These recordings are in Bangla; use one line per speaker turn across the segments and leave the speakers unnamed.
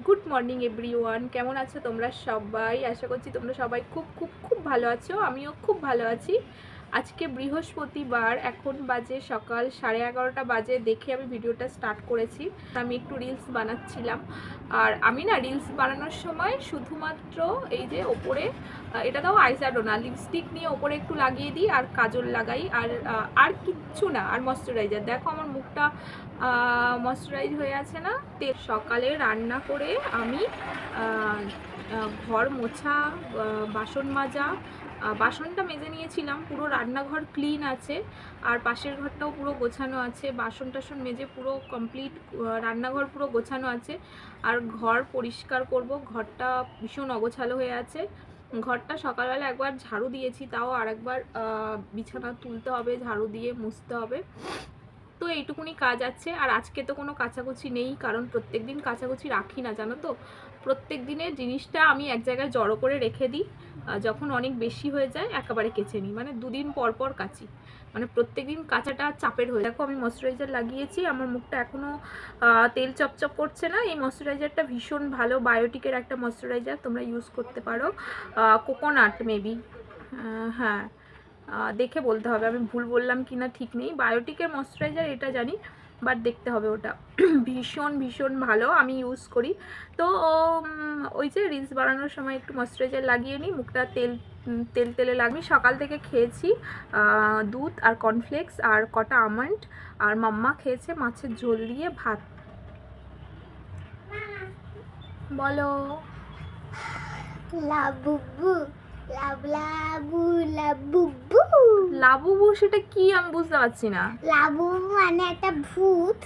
গুড মর্নিং এভরিওয়ান, কেমন আছো তোমরা সবাই? আশা করছি তোমরা সবাই খুব খুব খুব ভালো আছো। আমিও খুব ভালো আছি। আজকে বৃহস্পতিবার, এখন বাজে সকাল 11:30 বাজে। দেখে আমি ভিডিওটা স্টার্ট করেছি। আমি একটু রিলস বানাচ্ছিলাম। আর আমি না রিলস বানানোর সময় শুধুমাত্র এই যে ওপরে, এটা তাও আইশ্যাডো না, লিপস্টিক নিয়ে ওপরে একটু লাগিয়ে দিই আর কাজল লাগাই, আর কিচ্ছু না। আর ময়শ্চারাইজার, দেখো আমার মুখটা ময়শ্চারাইজ হয়ে আছে না। সকালে রান্না করে আমি ঘর মোছা, বাসন মাজা, বাসনটা মেজে নিয়েছিলাম, পুরো রান্নাঘর ক্লিন আছে। আর পাশের ঘরটাও পুরো গোছানো আছে, বাসন টাসন মেজে পুরো কমপ্লিট, রান্নাঘর পুরো গোছানো আছে। আর ঘর পরিষ্কার করব, ঘরটা ভীষণ অগোছালো হয়ে আছে। ঘরটা সকালবেলা একবার ঝাড়ু দিয়েছি, তাও আরেকবার বিছানা তুলতে হবে, ঝাড়ু দিয়ে মুছতে হবে। তো এইটুকুনি কাজ আছে। আর আজকে তো কোনো কাচাকুচি নেই, কারণ প্রত্যেক দিন কাচাকুচি রাখি না, জানো তো। প্রত্যেক দিনের জিনিসটা আমি এক জায়গায় জড়ো করে রেখে দিই, যখন অনেক বেশি হয়ে যায় একেবারে কেচে নিই, মানে দুদিন পর পর কাচি। মানে প্রত্যেক দিন কাচাটা চাপের হয়ে। দেখো আমি ময়শ্চারাইজার লাগিয়েছি, আমার মুখটা এখনও তেল চপচপ করছে না। এই ময়শ্চারাইজারটা ভীষণ ভালো, বায়োটিকের একটা ময়শ্চারাইজার, তোমরা ইউজ করতে পারো। কোকোনাট মেবি, হ্যাঁ দেখে বলতে হবে, আমি ভুল বললাম কি না ঠিক নেই। বায়োটিকের ময়শ্চারাইজার এটা জানি, বাট দেখতে হবে ওটা। ভীষণ ভীষণ ভালো, আমি ইউজ করি। তো ওই যে রিলস বানানোর সময় একটু ময়শ্চারাইজার লাগিয়ে নিই, মুখটা তেলে লাগবে। সকাল থেকে খেয়েছি দুধ আর কর্নফ্লেক্স আর কটা আমন্ড, আর মাম্মা খেয়েছে মাছের ঝোল দিয়ে ভাত। বলো।
লাবুবু লাবলাবু লাবুবু
লাবুবু সেটা কি আমি বুঝতে পারছি না।
লাবুবু মানে একটা ভূত।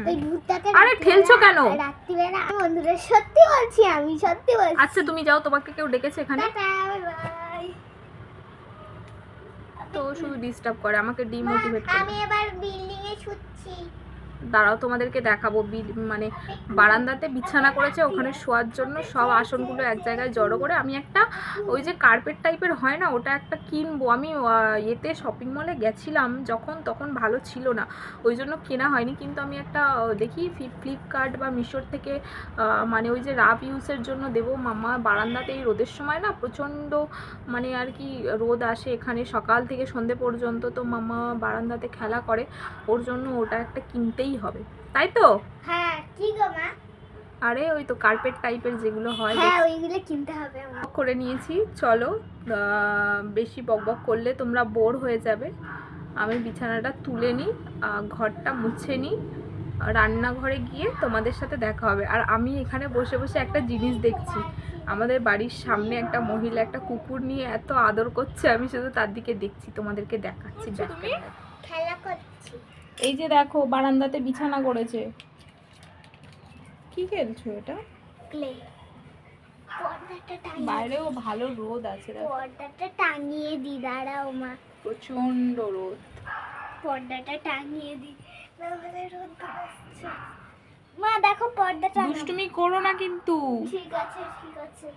ওই ভূতটাকে
আরে ঠেলছো কেন?
রাত্রিবেলা বন্ধুরা, সত্যি বলছি, আমি সত্যি বলছি।
আচ্ছা তুমি যাও, তোমাকে কেউ ডেকেছে এখানে? তো শুধু ডিস্টার্ব করে, আমাকে ডিমোটিভেট করে।
আমি এবার বিল্ডিং এ শুচ্ছি।
দাঁড়াও তোমাদেরকে দেখাবো। মানে বারান্দাতে বিছানা করেছে, ওখানে শোয়ার জন্য সব আসনগুলো এক জায়গায় জড়ো করে। আমি একটা ওই যে কার্পেট টাইপের হয় না, ওটা একটা কিনবো। আমি এতে শপিং মলে গেছিলাম যখন, তখন ভালো ছিল না, ওই জন্য কেনা হয়নি। কিন্তু আমি একটা দেখি ফ্লিপকার্ট বা মিশোর থেকে, মানে ওই যে রাফ ইউজের জন্য দেবো। মামা বারান্দাতে এই রোদের সময় না প্রচণ্ড, মানে আর কি রোদ আসে এখানে সকাল থেকে সন্ধে পর্যন্ত, তো মামা বারান্দাতে খেলা করে, ওর জন্য ওটা একটা কিনতেই হবে, তাই তো?
হ্যাঁ, কি গো মা?
আরে ওই তো কার্পেট টাইপের যেগুলো হয়,
হ্যাঁ ওইগুলো কিনতে হবে আমার।
করে নিয়েছি। চলো, বেশি বকবক করলে তোমরা বোর হয়ে যাবে। আমি বিছানাটা তুলে নিই, ঘরটা মুছে নিই, রান্নাঘরে গিয়ে তোমাদের সাথে দেখা হবে। আর আমি এখানে বসে বসে একটা জিনিস দেখছি, আমাদের বাড়ির সামনে একটা মহিলা একটা কুকুর নিয়ে এত আদর করছে, আমি শুধু তার দিকে দেখছি, তোমাদেরকে দেখাচ্ছি।
খেলা করছি।
এই যে দেখো বারান্দাতে বিছানা করেছে। কি খেলছো এটা?
প্লে। পর্দাটা টাঙিয়ে,
বাইরেও ভালো রোদ আছে,
পর্দাটা টাঙিয়ে দি, দাঁড়াও মা।
প্রচন্ড রোদ।
পর্দাটা টাঙিয়ে দি, নাহলে রোদ আসছে। মা দেখো পর্দাটা।
দুষ্টুমি করো না কিন্তু।
ঠিক আছে ঠিক আছে।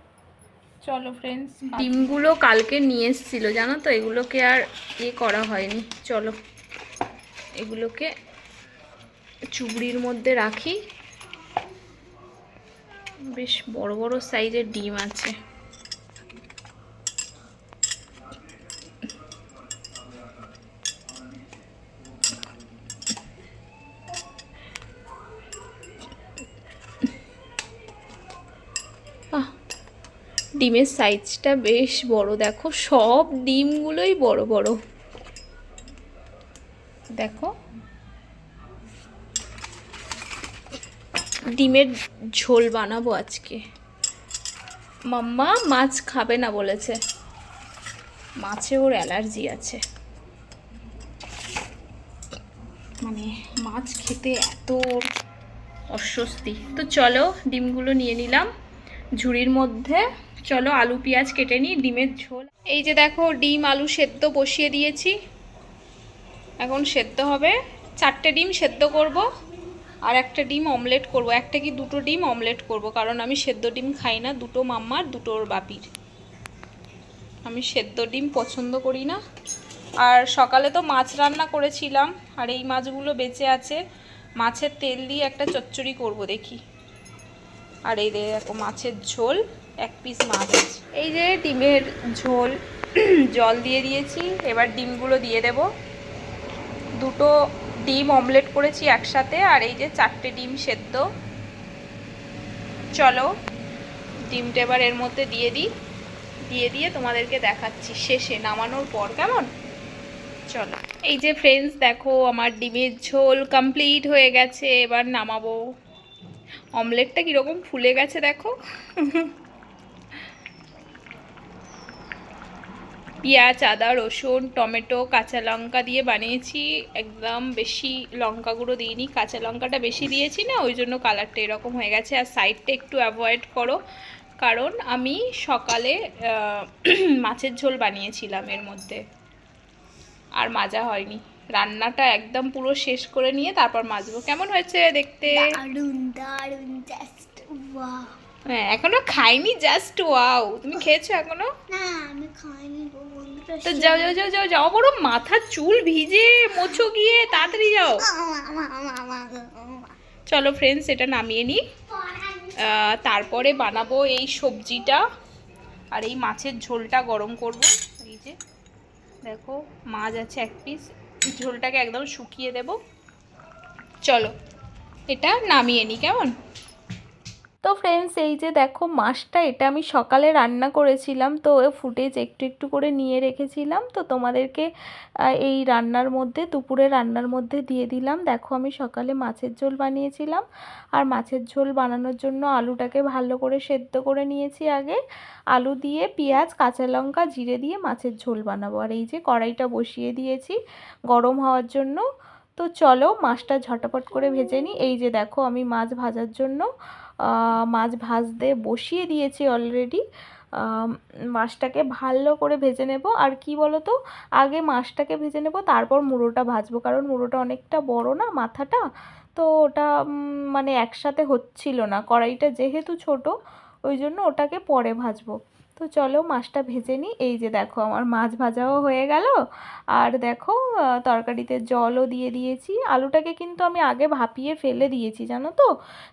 চলো ফ্রেন্ডস, ডিমগুলো কালকে নিয়ে এসেছিল জানো তো, এগুলোকে আর করা হয়নি। চলো এগুলোকে চুবড়ির মধ্যে রাখি। বেশ বড় বড় সাইজের ডিম আছে। ডিমের সাইজটা বেশ বড়, দেখো সব ডিমগুলোই বড় বড়, দেখো। ডিমের ঝোল বানাবো আজকে। মাম্মা মাছ খাবে না বলেছে, মাছে ওর অ্যালার্জি আছে, মানে মাছ খেতে এত অস্বস্তি। তো চলো ডিমগুলো নিয়ে নিলাম ঝুড়ির মধ্যে। চলো আলু পেঁয়াজ কেটে নিই, ডিমের ঝোল। এই যে দেখো ডিম আলু সেদ্ধ বসিয়ে দিয়েছি, এখন সেদ্ধ হবে। 4টে ডিম সেদ্ধ করব, আর একটা ডিম অমলেট করব। একটা কি দুটো ডিম অমলেট করব, কারণ আমি সেদ্ধ ডিম খাই না। দুটো মাম্মার, দুটো ওর বাপির। আমি সেদ্ধ ডিম পছন্দ করি না। আর সকালে তো মাছ রান্না করেছিলাম, আর এই মাছগুলো বেঁচে আছে। মাছের তেল দিয়ে একটা চচ্চড়ি করব, দেখি। আর এই দেখো মাছের ঝোল, 1 পিস মাছ আছে। এই যে ডিমের ঝোল জল দিয়ে দিয়েছি, এবার ডিমগুলো দিয়ে দেব। 2টো ডিম অমলেট করেছি একসাথে, আর এই যে 4টে ডিম সেদ্ধ। চলো ডিমটা এবার এর মধ্যে দিয়ে দিই, দিয়ে তোমাদেরকে দেখাচ্ছি শেষে নামানোর পর, কেমন? চলো। এই যে ফ্রেন্ডস দেখো আমার ডিমের ঝোল কমপ্লিট হয়ে গেছে, এবার নামাবো। অমলেটটা কীরকম ফুলে গেছে দেখো। পেঁয়াজ, আদা, রসুন, টমেটো, কাঁচা লঙ্কা দিয়ে বানিয়েছি, একদম বেশি লঙ্কা গুঁড়ো দিইনি, কাঁচা লঙ্কাটা বেশি দিয়েছি না, ওই জন্য কালারটা এরকম হয়ে গেছে। আর সাইডটা একটু অ্যাভয়েড করো, কারণ আমি সকালে মাছের ঝোল বানিয়েছিলাম এর মধ্যে, আর মাজা হয়নি। রান্নাটা একদম পুরো শেষ করে নিয়ে তারপর মাজবো। কেমন হয়েছে দেখতে?
দারুন দারুন, জাস্ট ওয়াও।
হ্যাঁ, এখনো খাইনি, জাস্ট ওয়াও। তুমি খেয়েছো এখনো?
না আমি খাইনি গো বন্ধুরা।
তো যাও যাও যাও যাও যাও, বড় মাথার চুল ভিজে, মোছো গিয়ে, তাড়াতাড়ি যাও। চলো ফ্রেন্ডস, এটা নামিয়ে নিই, তারপরে বানাবো এই সবজিটা আর এই মাছের ঝোলটা গরম করব। এই যে দেখো মাছ আছে 1 পিস, ঝোলটাকে একদম শুকিয়ে দেব। চলো এটা নামিয়ে নিই, কেমন? তো ফ্রেন্ডস এই যে দেখো মাছটা, এটা আমি সকালে রান্না করেছিলাম, তো ফুটেজ একটু একটু করে নিয়ে রেখেছিলাম, তো তোমাদেরকে এই রান্নার মধ্যে, দুপুরে রান্নার মধ্যে দিয়ে দিলাম। দেখো আমি সকালে মাছের ঝোল বানিয়েছিলাম, আর মাছের ঝোল বানানোর জন্য আলুটাকে ভালো করে সেদ্ধ করে নিয়েছি আগে। আলু দিয়ে পেঁয়াজ, কাঁচা লঙ্কা, জিরে দিয়ে মাছের ঝোল বানাবো। আর এই যে কড়াইটা বসিয়ে দিয়েছি গরম হওয়ার জন্য। তো চলো মাছটা ঝটাপট করে ভেজে নিই। এই যে দেখো আমি মাছ ভাজার জন্য মাছ ভাজতে বসিয়ে দিয়েছি অলরেডি। মাছটাকে ভালো করে ভেজে নেব। আর কি বলো তো, আগে মাছটাকে ভেজে নেব, তারপর মুড়োটা ভাজবো, কারণ মুড়োটা অনেকটা বড় না মাথাটা, তো ওটা মানে একসাথে হচ্ছিল না, কড়াইটা যেহেতু ছোট, ওই জন্য ওটাকে পরে ভাজবো। তো চলো মাছটা ভেজে নিই। এই যে দেখো আমার মাছ ভাজাও হয়ে গেল, আর দেখো তরকারিতে জলও দিয়ে দিয়েছি। আলুটাকে কিন্তু আমি আগে ভাপিয়ে ফেলে দিয়েছি জানো তো।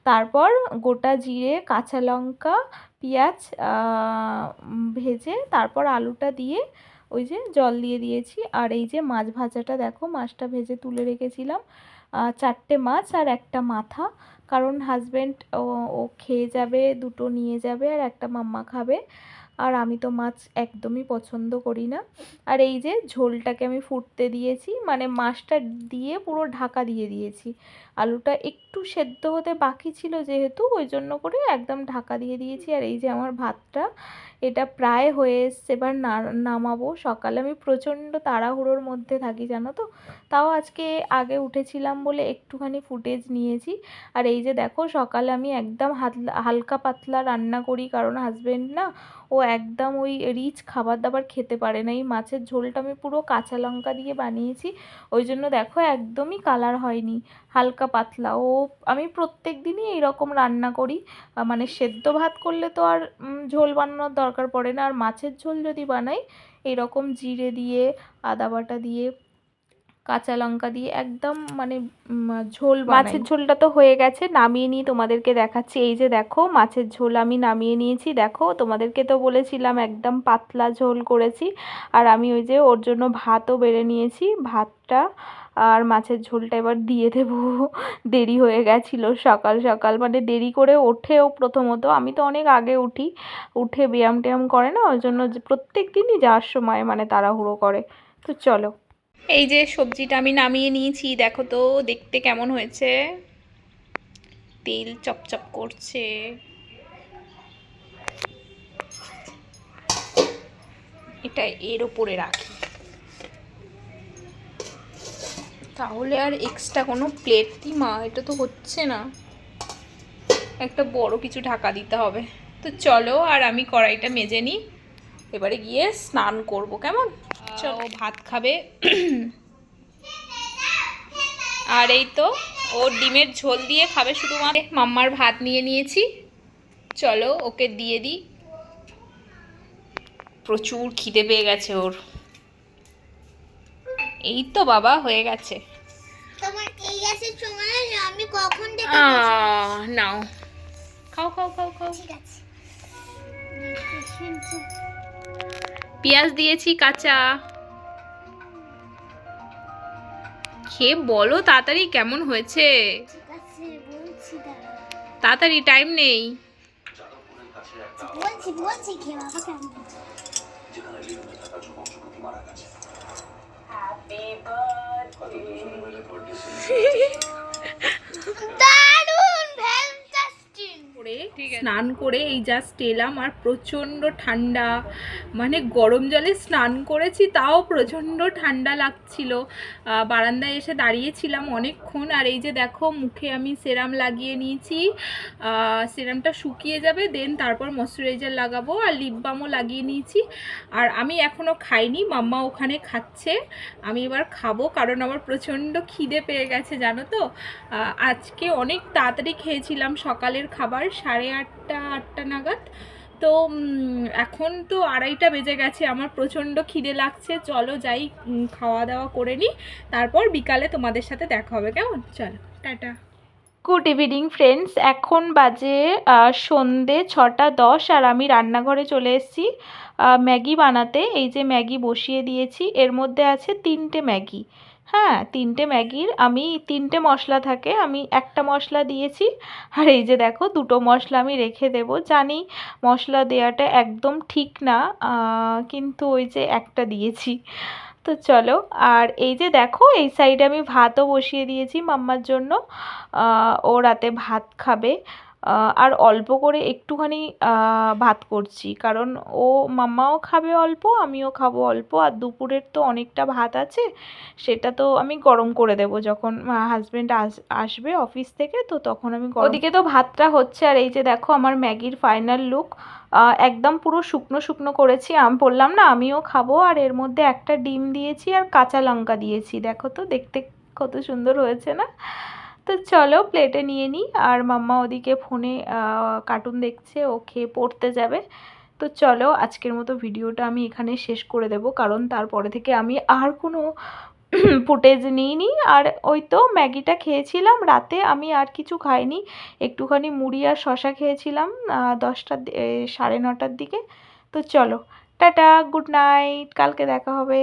তারপর গোটা জিরে, কাঁচা লঙ্কা, পেঁয়াজ ভেজে তারপর আলুটা দিয়ে ওই যে জল দিয়ে দিয়েছি। আর এই যে মাছ ভাজাটা দেখো, মাছটা ভেজে তুলে রেখেছিলাম, 4টে মাছ আর একটা মাথা, কারণ হাজব্যান্ড ও খেয়ে যাবে, 2টো নিয়ে যাবে, আর একটা মাম্মা খাবে, আর আমি তো মাছ একদমই পছন্দ করি না। আর এই যে ঝোলটাকে আমি ফুটতে দিয়েছি, মানে মাছটা দিয়ে পুরো ঢাকা দিয়ে দিয়েছি। আলুটা একটু সেদ্ধ হতে বাকি ছিল যেহেতু, ওই জন্য করে একদম ঢাকা দিয়ে দিয়েছি। আর এই যে আমার ভাতটা, এটা প্রায় হয়ে এসছে, এবার নামাবো। সকালে আমি প্রচণ্ড তাড়াহুড়োর মধ্যে থাকি জানো তো, তাও আজকে আগে উঠেছিলাম বলে একটুখানি ফুটেজ নিয়েছি। আর এই যে দেখো সকালে আমি একদম হালকা পাতলা রান্না করি, কারণ হাজবেন্ড না, ও একদম ওই রিচ খাবার দাবার খেতে পারে না। এই মাছের ঝোলটা আমি পুরো কাঁচা লঙ্কা দিয়ে বানিয়েছি, ওই জন্য দেখো একদমই কালার হয়নি, হালকা পাতলা। আমি প্রত্যেক দিনই এইরকম রান্না করি, মানে সেদ্ধ ভাত করলে তো আর ঝোল বানানোর দরকার পড়ে না, আর মাছের ঝোল যদি বানাই এইরকম জিরে দিয়ে, আদা বাটা দিয়ে, কাঁচা লঙ্কা দিয়ে একদম মানে ঝোল বানাই। মাছের ঝোলটা তো হয়ে গেছে, নামিয়ে নিয়ে তোমাদেরকে দেখাচ্ছি। এই যে দেখো মাছের ঝোল আমি নামিয়ে নিয়েছি। দেখো তোমাদেরকে তো বলেছিলাম একদম পাতলা ঝোল করেছি, আর আমি ওই যে ওর জন্য ভাতও বেড়ে নিয়েছি, ভাতটা আর মাছের ঝোলটা এবার দিয়ে দেবো। দেরি হয়ে গেছিলো সকাল সকাল, মানে দেরি করে ওঠেও প্রথমত, আমি তো অনেক আগে উঠি, উঠে ব্যায়াম ট্যায়াম করে না, ওই জন্য প্রত্যেক দিনই যাওয়ার সময় মানে তাড়াহুড়ো করে। তো চলো এই যে সবজিটা আমি নামিয়ে নিয়েছি, দেখো তো দেখতে কেমন হয়েছে, তেল চপচপ করছে। এটা এর উপরে রাখি, তাহলে আর এক্সট্রা কোনো প্লেট দি মা, এটা তো হচ্ছে না, একটা বড় কিছু ঢাকা দিতে হবে। তো চলো আর আমি কড়াইটা মেজে নিই, এবারে গিয়ে স্নান করব, কেমন? চলো ভাত খাবে। আর এই তো ও ডিমের ঝোল দিয়ে খাবে শুধুমাত্র। মাম্মার ভাত নিয়ে নিয়েছি, চলো ওকে দিয়ে দিই, প্রচুর খিদে পেয়ে গেছে ওর। এই তো বাবা হয়ে গেছে।
তোমার এই গ্যাসের সময় আমি কখন দেখে
নাও খাও খাও খাও খাও।
ঠিক আছে।
পেঁয়াজ দিয়েছি কাঁচা। খেয়ে বলো তাড়াতাড়ি কেমন হয়েছে।
ঠিক আছে বলছি, দাঁড়া
তাড়াতাড়ি, টাইম নেই।
বলছি বলছি খেয়ে বাবা কেমন হয়েছে। দারুণ ফ্যান্টাস্টিক।
স্নান করে এই জাস্ট এলাম, আর প্রচণ্ড ঠান্ডা, মানে গরম জলে স্নান করেছি তাও প্রচণ্ড ঠান্ডা লাগছিল। বারান্দায় এসে দাঁড়িয়েছিলাম অনেকক্ষণ, আর এই যে দেখো মুখে আমি সেরাম লাগিয়ে নিয়েছি। সেরামটা শুকিয়ে যাবে, দেন তারপর ময়শ্চারাইজার লাগাবো, আর লিপ বামও লাগিয়ে নিয়েছি। আর আমি এখনও খাইনি, মাম্মা ওখানে খাচ্ছে, আমি এবার খাবো কারণ আমার প্রচণ্ড খিদে পেয়ে গেছে জানো তো। আজকে অনেক তাড়াতাড়ি খেয়েছিলাম সকালের খাবার, 8:30 নাগাদ। তো এখন তো 2:30 বেজে গেছে, আমার প্রচণ্ড খিদে লাগছে। চলো যাই খাওয়া দাওয়া করে নিই, তারপর বিকালে তোমাদের সাথে দেখা হবে, কেমন? চলো টাটা। গুড ইভিনিং ফ্রেন্ডস, এখন বাজে সন্ধে 6:10, আর আমি রান্নাঘরে চলে এসেছি ম্যাগি বানাতে। এই যে ম্যাগি বসিয়ে দিয়েছি, এর মধ্যে আছে 3টে ম্যাগি। হ্যাঁ, 3টে ম্যাগির আমি 3টে মশলা থাকে, আমি একটা মশলা দিয়েছি। আর এই যে দেখো 2টো মশলা আমি রেখে দেব, জানি মশলা দেওয়াটা একদম ঠিক না, কিন্তু ওই যে একটা দিয়েছি। তো চলো, আর এই যে দেখো এই সাইডে আমি ভাতও বসিয়ে দিয়েছি মাম্মার জন্য, ও রাতে ভাত খাবে। আর অল্প করে একটুখানি ভাত করছি, কারণ ও মাম্মাও খাবে অল্প, আমিও খাবো অল্প, আর দুপুরের তো অনেকটা ভাত আছে, সেটা তো আমি গরম করে দেব যখন হাজব্যান্ড আসবে অফিস থেকে, তো তখন আমি ওদিকে তো ভাতটা হচ্ছে। আর এই যে দেখো আমার ম্যাগির ফাইনাল লুক, একদম পুরো শুকনো শুকনো করেছি, আমি বললাম না আমিও খাবো। আর এর মধ্যে একটা ডিম দিয়েছি আর কাঁচা লঙ্কা দিয়েছি, দেখো তো দেখতে কত সুন্দর হয়েছে না। তো চলো প্লেটে নিয়ে নিই, আর মাম্মা ওদিকে ফোনে কার্টুন দেখছে, ও খেয়ে পড়তে যাবে। তো চলো আজকের মতো ভিডিওটা আমি এখানে শেষ করে দেব, কারণ তারপরে থেকে আমি আর কোনো ফুটেজ নিইনি। আর ওই তো ম্যাগিটা খেয়েছিলাম রাতে, আমি আর কিছু খাইনি, একটুখানি মুড়ি আর শশা খেয়েছিলাম 9:30 দিকে। তো চলো টাটা, গুড নাইট, কালকে দেখা হবে।